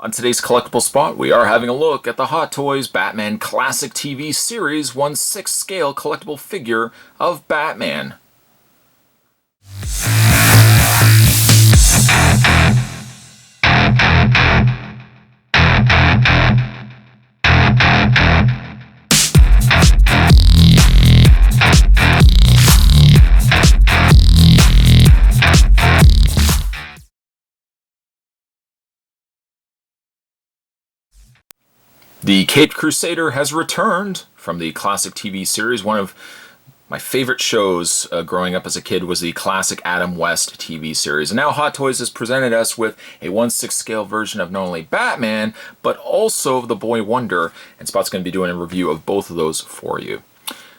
On today's Collectible Spot, we are having a look at the Hot Toys Batman Classic TV Series 1/6 scale collectible figure of Batman. The Caped Crusader has returned from the classic TV series. One of my favorite shows growing up as a kid was the classic Adam West TV series. And now Hot Toys has presented us with a 1/6 scale version of not only Batman, but also the Boy Wonder. And Spot's going to be doing a review of both of those for you.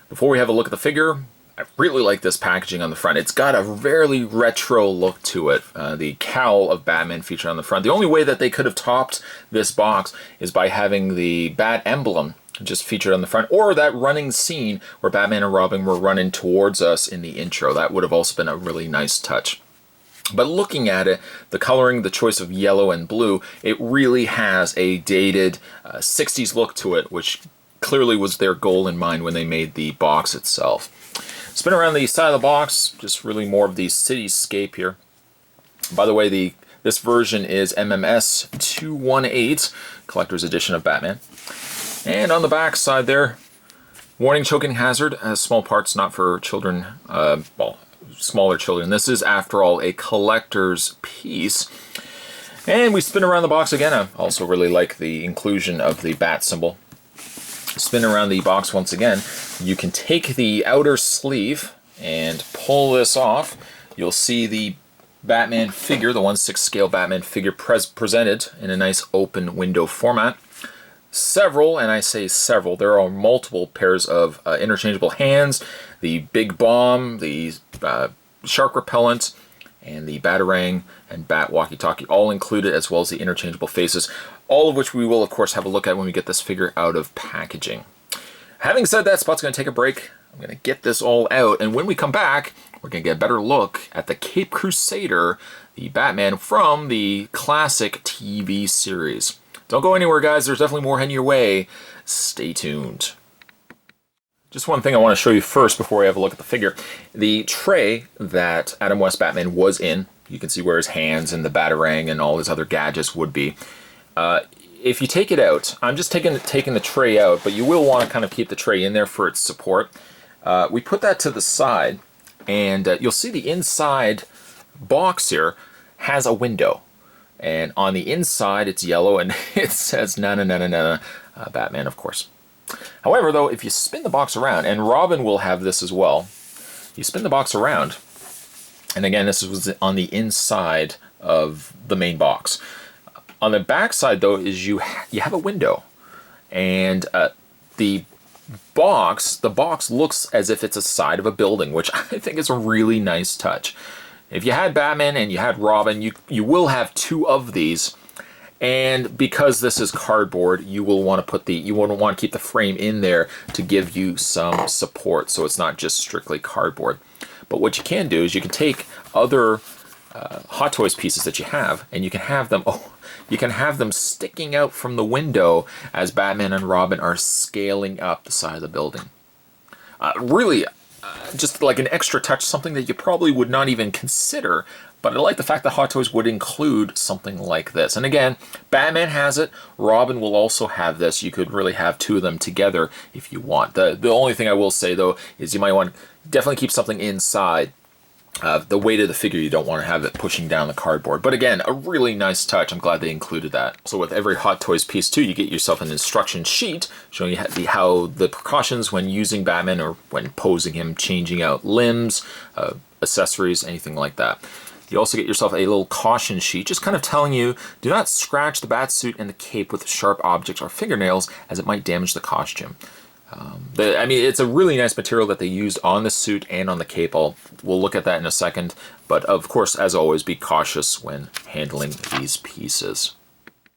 Before we have a look at the figure, I really like this packaging on the front. It's got a very retro look to it. The cowl of Batman featured on the front. The only way that they could have topped this box is by having the Bat emblem just featured on the front, or that running scene where Batman and Robin were running towards us in the intro. That would have also been a really nice touch. But looking at it, the coloring, the choice of yellow and blue, it really has a dated 60s look to it, which clearly was their goal in mind when they made the box itself. Spin around the side of the box, just really more of the cityscape here. By the way, this version is MMS 218, Collector's Edition of Batman. And on the back side there, warning choking hazard, has small parts not for children, well, smaller children. This is, after all, a collector's piece. And we spin around the box again. I also really like the inclusion of the bat symbol. Spin around the box once again. You can take the outer sleeve and pull this off. You'll see the Batman figure, the 1/6 scale Batman figure presented in a nice open window format. Several, and I say several, there are multiple pairs of interchangeable hands, the big bomb, the shark repellent, and the Batarang and Bat walkie-talkie all included, as well as the interchangeable faces, all of which we will, of course, have a look at when we get this figure out of packaging. Having said that, Spot's going to take a break. I'm going to get this all out, and when we come back, we're going to get a better look at the Caped Crusader, the Batman from the classic TV series. Don't go anywhere, guys. There's definitely more heading your way. Stay tuned. Just one thing I want to show you first before we have a look at the figure. The tray that Adam West Batman was in, you can see where his hands and the Batarang and all his other gadgets would be. If you take it out, I'm just taking the tray out, but you will want to kind of keep the tray in there for its support. We put that to the side, and you'll see the inside box here has a window. And on the inside, it's yellow, and it says, na na na na na, Batman, of course. However, though, if you spin the box around, and Robin will have this as well, you spin the box around, and again, this was on the inside of the main box. On the back side, though, is you have a window, and the box looks as if it's a side of a building, which I think is a really nice touch. If you had Batman and you had Robin, you will have two of these. And because this is cardboard, you will want to keep the frame in there to give you some support, so it's not just strictly cardboard. But what you can do is you can take other Hot Toys pieces that you have, and you can have them sticking out from the window as Batman and Robin are scaling up the side of the building. Really, just like an extra touch, something that you probably would not even consider. But I like the fact that Hot Toys would include something like this. And again, Batman has it. Robin will also have this. You could really have two of them together if you want. The only thing I will say, though, is you might want to definitely keep something inside. The weight of the figure, you don't want to have it pushing down the cardboard. But again, a really nice touch. I'm glad they included that. So with every Hot Toys piece, too, you get yourself an instruction sheet showing you how the precautions when using Batman or when posing him, changing out limbs, accessories, anything like that. You also get yourself a little caution sheet, just kind of telling you, do not scratch the bat suit and the cape with sharp objects or fingernails, as it might damage the costume. I mean, it's a really nice material that they used on the suit and on the cape. We'll look at that in a second. But of course, as always, be cautious when handling these pieces.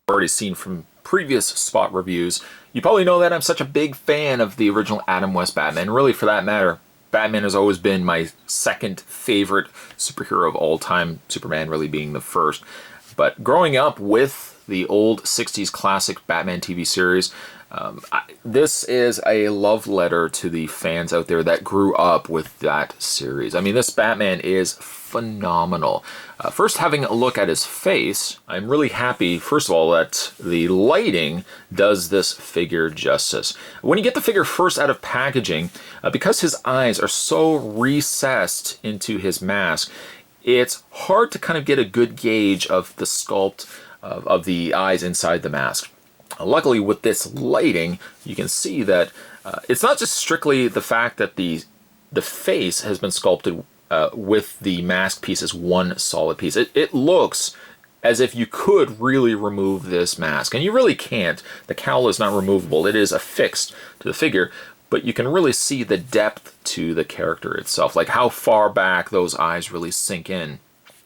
Already seen from previous Spot reviews, you probably know that I'm such a big fan of the original Adam West Batman. Really, for that matter, Batman has always been my second favorite superhero of all time, Superman really being the first. But growing up with the old 60s classic Batman TV series. This is a love letter to the fans out there that grew up with that series. I mean, this Batman is phenomenal. First, having a look at his face, I'm really happy, first of all, that the lighting does this figure justice. When you get the figure first out of packaging, because his eyes are so recessed into his mask, it's hard to kind of get a good gauge of the sculpt of the eyes inside the mask. Luckily, with this lighting, you can see that it's not just strictly the fact that the face has been sculpted with the mask piece as one solid piece. It looks as if you could really remove this mask, and you really can't. The cowl is not removable. It is affixed to the figure, but you can really see the depth to the character itself, like how far back those eyes really sink in.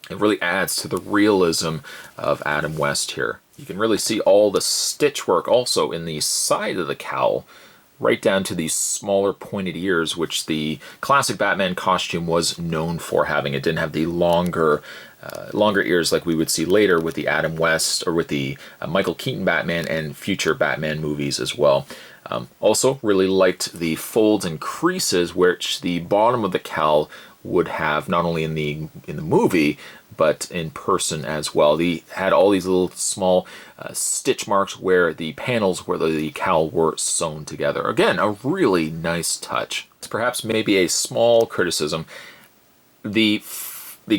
It really adds to the realism of Adam West here. You can really see all the stitch work also in the side of the cowl, right down to these smaller pointed ears, which the classic Batman costume was known for having. It didn't have the longer ears like we would see later with the Adam West or with the Michael Keaton Batman and future Batman movies as well. Also, really liked the folds and creases, which the bottom of the cowl would have not only in the movie, but in person as well. They had all these little small stitch marks where the panels where the cowl were sewn together. Again, a really nice touch. It's perhaps maybe a small criticism. The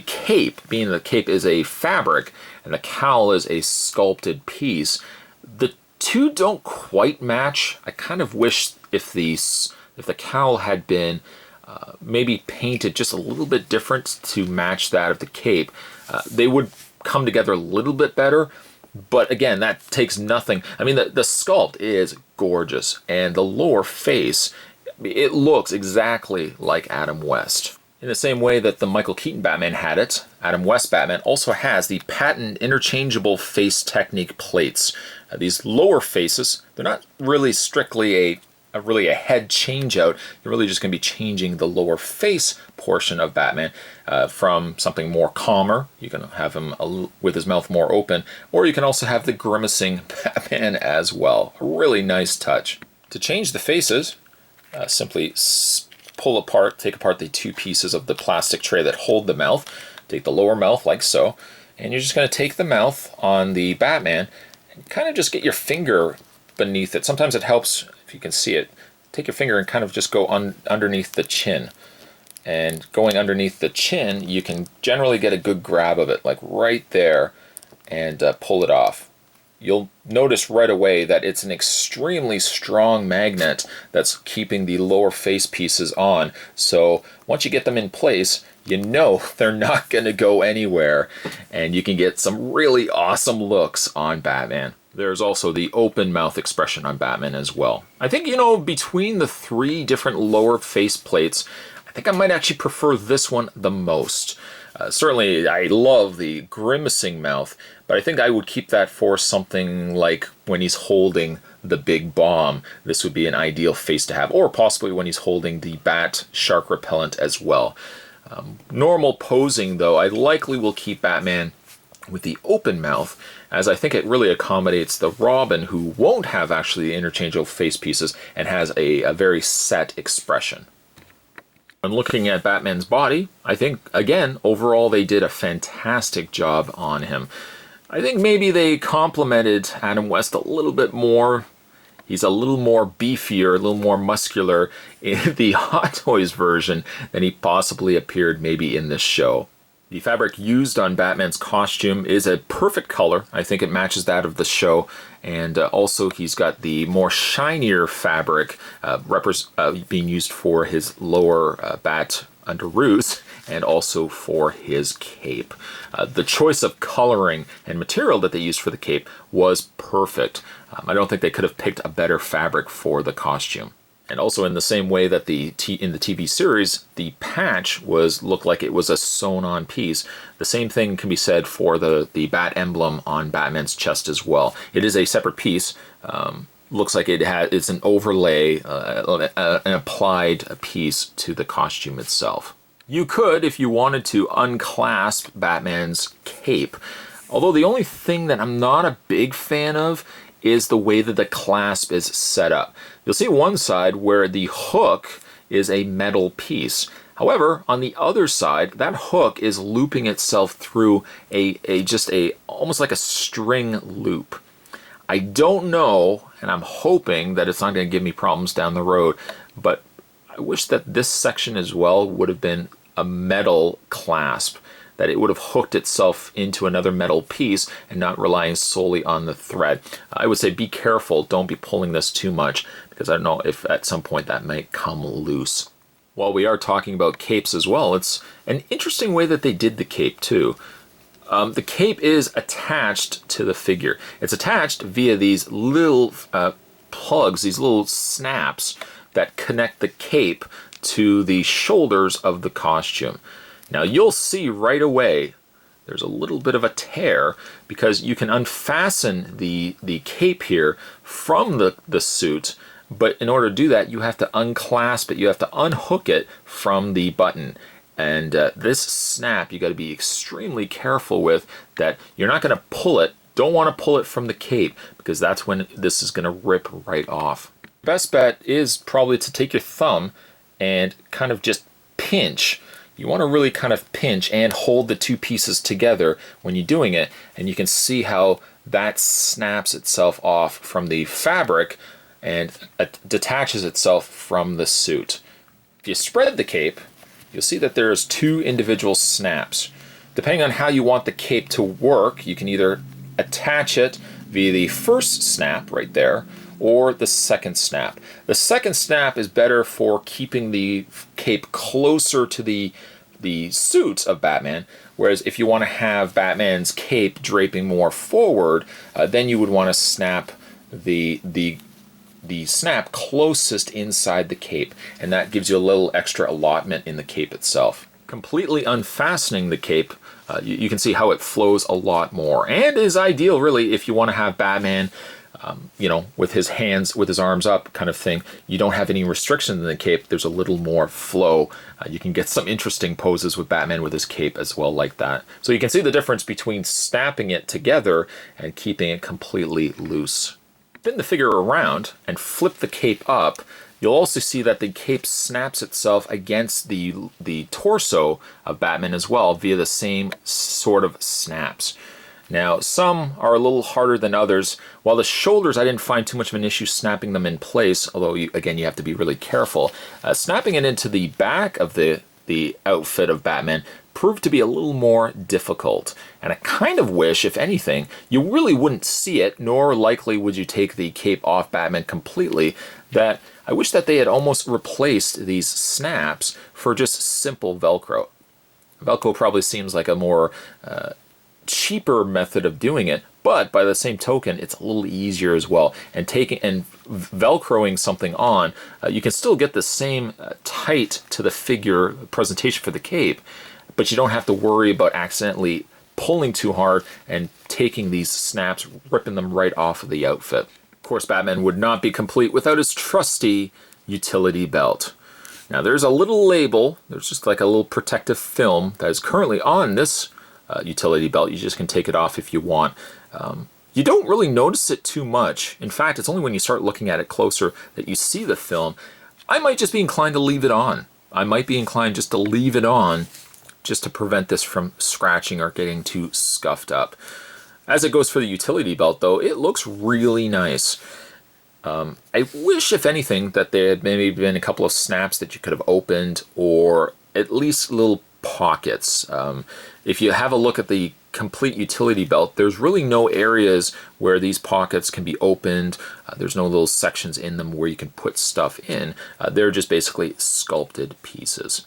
cape, being the cape is a fabric and the cowl is a sculpted piece, the two don't quite match. I kind of wish if the cowl had been maybe painted just a little bit different to match that of the cape, they would come together a little bit better. But again, that takes nothing. I mean, the sculpt is gorgeous, and the lower face, it looks exactly like Adam West. In the same way that the Michael Keaton Batman had it, Adam West Batman also has the patent interchangeable face technique plates. These lower faces, they're not really strictly a head change out. You're really just going to be changing the lower face portion of Batman from something more calmer. You can have him with his mouth more open, or you can also have the grimacing Batman as well. A really nice touch. To change the faces, simply take apart the two pieces of the plastic tray that hold the mouth. Take the lower mouth like so, and you're just going to take the mouth on the Batman and kind of just get your finger beneath it. Sometimes it helps if you can see it. Take your finger and kind of just go underneath the chin. And going underneath the chin, you can generally get a good grab of it, like right there, and pull it off. You'll notice right away that it's an extremely strong magnet that's keeping the lower face pieces on. So once you get them in place, you know they're not going to go anywhere, and you can get some really awesome looks on Batman. There's also the open mouth expression on Batman as well. I think, between the three different lower face plates, I think I might actually prefer this one the most. Certainly, I love the grimacing mouth, but I think I would keep that for something like when he's holding the big bomb. This would be an ideal face to have, or possibly when he's holding the bat shark repellent as well. Normal posing, though, I likely will keep Batman with the open mouth, as I think it really accommodates the Robin, who won't have actually the interchangeable face pieces and has a very set expression. When looking at Batman's body, I think, again, overall they did a fantastic job on him. I think maybe they complimented Adam West a little bit more. He's a little more beefier, a little more muscular in the Hot Toys version than he possibly appeared maybe in this show. The fabric used on Batman's costume is a perfect color. I think it matches that of the show. And also he's got the more shinier fabric being used for his lower bat underoos and also for his cape. The choice of coloring and material that they used for the cape was perfect. I don't think they could have picked a better fabric for the costume. And also in the same way that in the TV series, the patch looked like it was a sewn-on piece. The same thing can be said for the bat emblem on Batman's chest as well. It is a separate piece. Looks like it's an overlay, an applied piece to the costume itself. You could, if you wanted to, unclasp Batman's cape. Although the only thing that I'm not a big fan of is the way that the clasp is set up. You'll see one side where the hook is a metal piece. However, on the other side, that hook is looping itself through just almost like a string loop. I don't know, and I'm hoping that it's not going to give me problems down the road, but I wish that this section as well would have been a metal clasp, that it would have hooked itself into another metal piece and not relying solely on the thread. I would say be careful, don't be pulling this too much, because I don't know if at some point that might come loose. While we are talking about capes as well, it's an interesting way that they did the cape too. The cape is attached to the figure. It's attached via these little plugs, these little snaps that connect the cape to the shoulders of the costume. Now you'll see right away there's a little bit of a tear because you can unfasten the cape here from the suit, but in order to do that you have to unclasp it, you have to unhook it from the button. And this snap you got to be extremely careful with, that you're not going to pull it, don't want to pull it from the cape, because that's when this is going to rip right off. Best bet is probably to take your thumb and kind of just pinch. You want to really kind of pinch and hold the two pieces together when you're doing it, and you can see how that snaps itself off from the fabric and detaches itself from the suit. If you spread the cape, you'll see that there's two individual snaps. Depending on how you want the cape to work, you can either attach it via the first snap right there, or the second snap. The second snap is better for keeping the cape closer to the suit of Batman, whereas if you want to have Batman's cape draping more forward, then you would want to snap the snap closest inside the cape, and that gives you a little extra allotment in the cape itself. Completely unfastening the cape, you can see how it flows a lot more, and is ideal really if you want to have Batman with his hands, with his arms up kind of thing. You don't have any restrictions in the cape, there's a little more flow. You can get some interesting poses with Batman with his cape as well like that. So you can see the difference between snapping it together and keeping it completely loose. Spin the figure around and flip the cape up. You'll also see that the cape snaps itself against the torso of Batman as well via the same sort of snaps. Now, some are a little harder than others. While the shoulders, I didn't find too much of an issue snapping them in place, although, again, you have to be really careful. Snapping it into the back of the outfit of Batman proved to be a little more difficult. And I kind of wish, if anything, you really wouldn't see it, nor likely would you take the cape off Batman completely, that I wish that they had almost replaced these snaps for just simple Velcro. Velcro probably seems like a more cheaper method of doing it, but by the same token, it's a little easier as well. And Velcroing something on, you can still get the same tight to the figure presentation for the cape, but you don't have to worry about accidentally pulling too hard and taking these snaps, ripping them right off of the outfit. Of course, Batman would not be complete without his trusty utility belt. Now there's a little label, there's just like a little protective film that is currently on this utility belt. You just can take it off if you want. You don't really notice it too much. In fact, it's only when you start looking at it closer that you see the film. I might just be inclined to leave it on. I might be inclined just to leave it on just to prevent this from scratching or getting too scuffed up. As it goes for the utility belt though, it looks really nice. I wish, if anything, that there had maybe been a couple of snaps that you could have opened, or at least little pockets. If you have a look at the complete utility belt, there's really no areas where these pockets can be opened. There's no little sections in them where you can put stuff in. They're just basically sculpted pieces.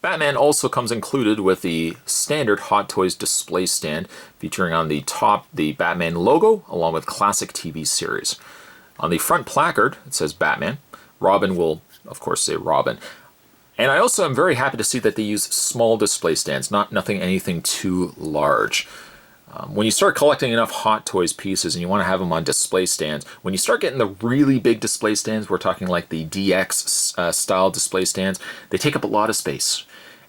Batman also comes included with the standard Hot Toys display stand, featuring on the top the Batman logo along with classic TV series. On the front placard, it says Batman. Robin will, of course, say Robin. And I also am very happy to see that they use small display stands, anything too large. When you start collecting enough Hot Toys pieces and you want to have them on display stands, when you start getting the really big display stands, we're talking like the DX style display stands, they take up a lot of space.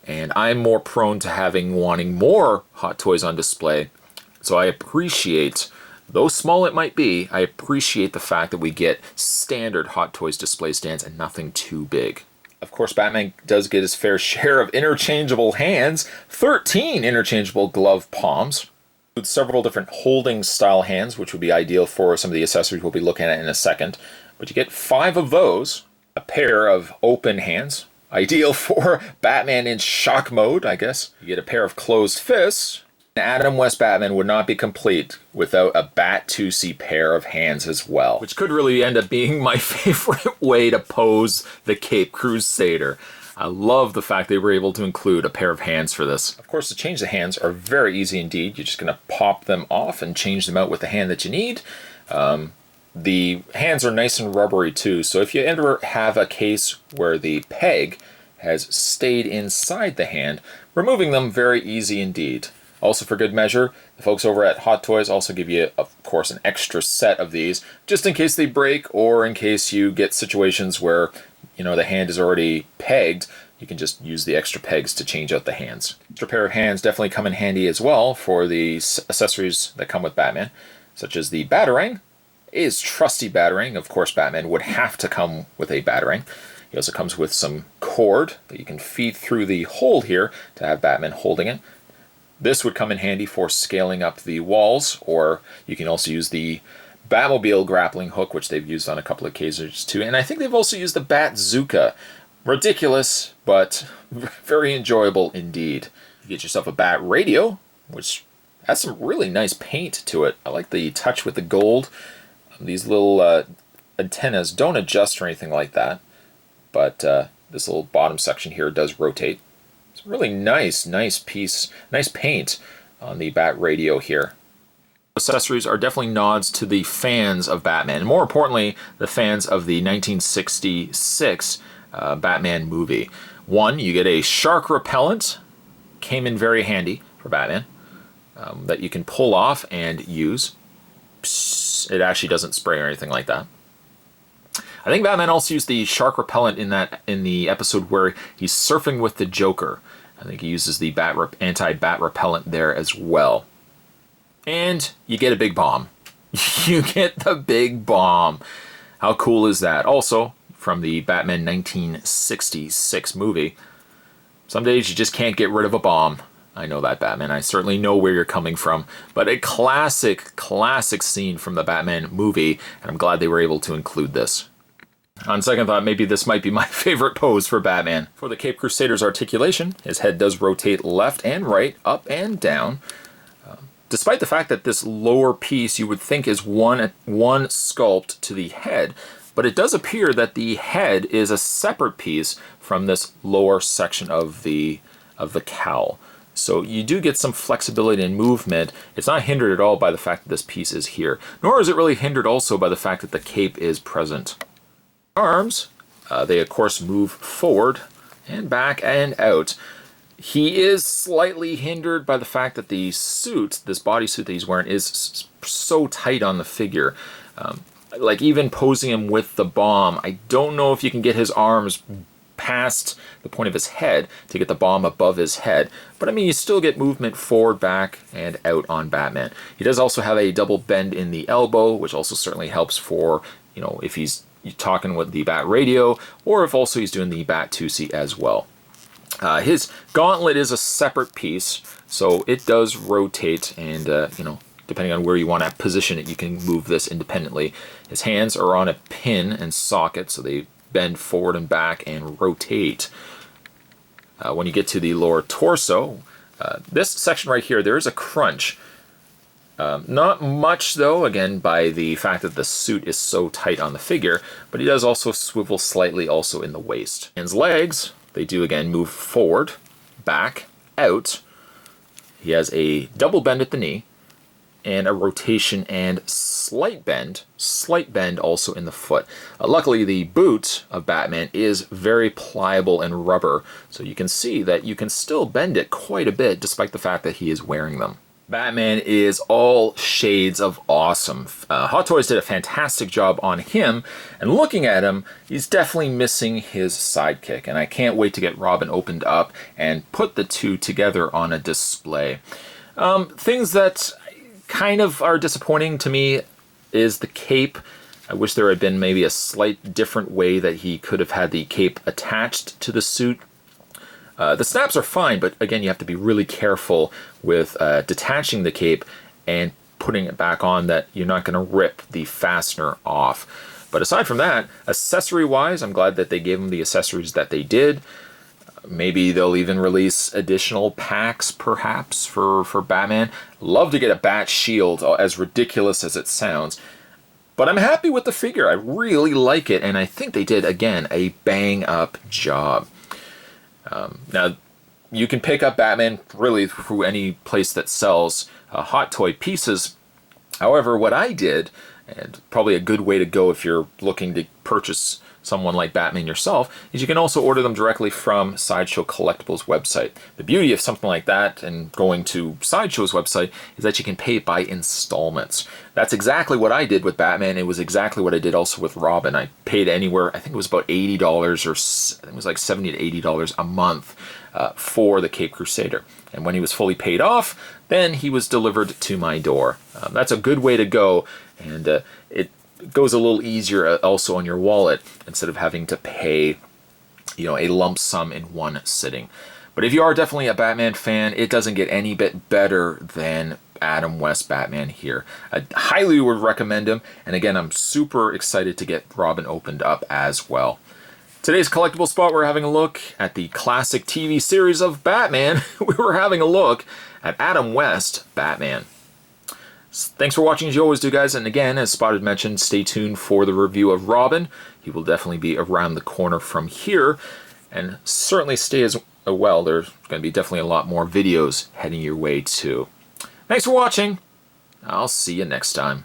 And I'm more prone to wanting more Hot Toys on display So I appreciate, though small it might be, I appreciate the fact that we get standard Hot Toys display stands and nothing too big. Of course, Batman does get his fair share of interchangeable hands, 13 interchangeable glove palms, with several different holding style hands, which would be ideal for some of the accessories we'll be looking at in a second. But you get 5 of those, a pair of open hands, ideal for Batman in shock mode, I guess. You get a pair of closed fists. Adam West Batman would not be complete without a Bat-2C pair of hands as well, which could really end up being my favorite way to pose the Cape Crusader. I love the fact they were able to include a pair of hands for this. Of course, to change the hands are very easy indeed. You're just going to pop them off and change them out with the hand that you need. The hands are nice and rubbery too, so if you ever have a case where the peg has stayed inside the hand, removing them very easy indeed. Also, for good measure, the folks over at Hot Toys also give you, of course, an extra set of these, just in case they break or in case you get situations where, you know, the hand is already pegged. You can just use the extra pegs to change out the hands. Extra pair of hands definitely come in handy as well for the accessories that come with Batman, such as the Batarang. His trusty Batarang. Of course, Batman would have to come with a Batarang. He also comes with some cord that you can feed through the hole here to have Batman holding it. This would come in handy for scaling up the walls, or you can also use the Batmobile grappling hook, which they've used on a couple of occasions too. And I think they've also used the Bat-Zooka. Ridiculous, but very enjoyable indeed. You get yourself a Bat Radio, which has some really nice paint to it. I like the touch with the gold. These little antennas don't adjust or anything like that, but this little bottom section here does rotate. It's a really nice piece, nice paint on the Bat Radio here. Accessories are definitely nods to the fans of Batman, and more importantly, the fans of the 1966 Batman movie. One, you get a shark repellent, came in very handy for Batman, that you can pull off and use. Psst, it actually doesn't spray or anything like that. I think Batman also used the shark repellent in the episode where he's surfing with the Joker. I think he uses the anti-bat repellent there as well. And you get a big bomb. You get the big bomb. How cool is that? Also, from the Batman 1966 movie, some days you just can't get rid of a bomb. I know that, Batman. I certainly know where you're coming from. But a classic scene from the Batman movie, and I'm glad they were able to include this. On second thought, maybe this might be my favorite pose for Batman. For the Cape Crusader's articulation, his head does rotate left and right, up and down. Despite the fact that this lower piece you would think is one sculpt to the head, but it does appear that the head is a separate piece from this lower section of the cowl. So you do get some flexibility and movement. It's not hindered at all by the fact that this piece is here, nor is it really hindered also by the fact that the cape is present. Arms, they of course move forward and back and out. He is slightly hindered by the fact that the suit, this bodysuit that he's wearing, is so tight on the figure. Like even posing him with the bomb, I don't know if you can get his arms past the point of his head to get the bomb above his head. But I mean, you still get movement forward, back, and out on Batman. He does also have a double bend in the elbow, which also certainly helps for, you know, if he's talking with the Bat Radio, or if also he's doing the Bat-2C as well. His gauntlet is a separate piece, so it does rotate, and you know, depending on where you want to position it, you can move this independently. His hands are on a pin and socket, so they bend forward and back and rotate. When you get to the lower torso, this section right here, there is a crunch. Not much though, again, by the fact that the suit is so tight on the figure, but he does also swivel slightly also in the waist. And his legs, they do again move forward, back, out. He has a double bend at the knee, and a rotation and slight bend also in the foot. Luckily, the boot of Batman is very pliable and rubber, so you can see that you can still bend it quite a bit despite the fact that he is wearing them. Batman is all shades of awesome. Hot Toys did a fantastic job on him, and looking at him, he's definitely missing his sidekick, and I can't wait to get Robin opened up and put the two together on a display. Things that kind of are disappointing to me is the cape. I wish there had been maybe a slight different way that he could have had the cape attached to the suit. The snaps are fine, but again, you have to be really careful with detaching the cape and putting it back on, that you're not going to rip the fastener off. But aside from that, accessory-wise, I'm glad that they gave him the accessories that they did. Maybe they'll even release additional packs, perhaps, for Batman. Love to get a Bat Shield, as ridiculous as it sounds. But I'm happy with the figure. I really like it, and I think they did, again, a bang-up job. Now, you can pick up Batman really through any place that sells hot toy pieces. However, what I did, and probably a good way to go if you're looking to purchase someone like Batman yourself, is you can also order them directly from Sideshow Collectibles website. The beauty of something like that and going to Sideshow's website is that you can pay by installments. That's exactly what I did with Batman. It was exactly what I did also with Robin. I paid anywhere, I think it was about $80 or I think it was like $70 to $80 a month for the Cape Crusader. And when he was fully paid off, then he was delivered to my door. That's a good way to go, and it goes a little easier also on your wallet instead of having to pay, a lump sum in one sitting. But if you are definitely a Batman fan, it doesn't get any bit better than Adam West Batman here. I highly would recommend him, and again, I'm super excited to get Robin opened up as well. Today's Collectible Spot, we're having a look at the classic TV series of Batman. We were having a look at Adam West Batman. Thanks for watching as you always do, guys. And again, as Spot had mentioned, stay tuned for the review of Robin. He will definitely be around the corner from here. And certainly stay as well. There's going to be definitely a lot more videos heading your way too. Thanks for watching. I'll see you next time.